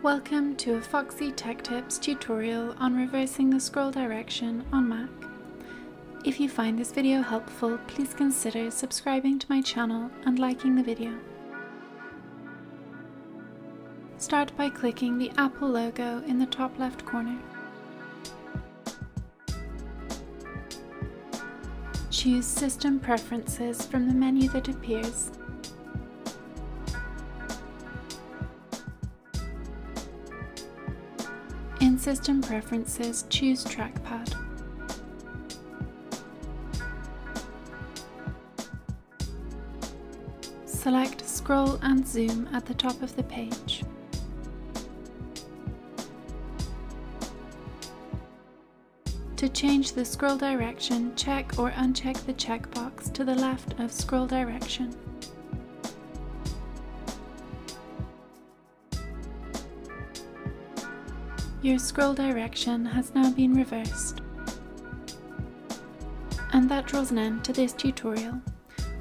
Welcome to a Foxy Tech Tips tutorial on reversing the scroll direction on Mac. If you find this video helpful, please consider subscribing to my channel and liking the video. Start by clicking the Apple logo in the top left corner. Choose System Preferences from the menu that appears. In System Preferences, choose Trackpad. Select Scroll and Zoom at the top of the page. To change the scroll direction, check or uncheck the checkbox to the left of Scroll Direction. Your scroll direction has now been reversed. And that draws an end to this tutorial.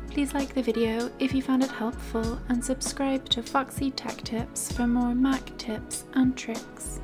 Please like the video if you found it helpful and subscribe to Foxy Tech Tips for more Mac tips and tricks.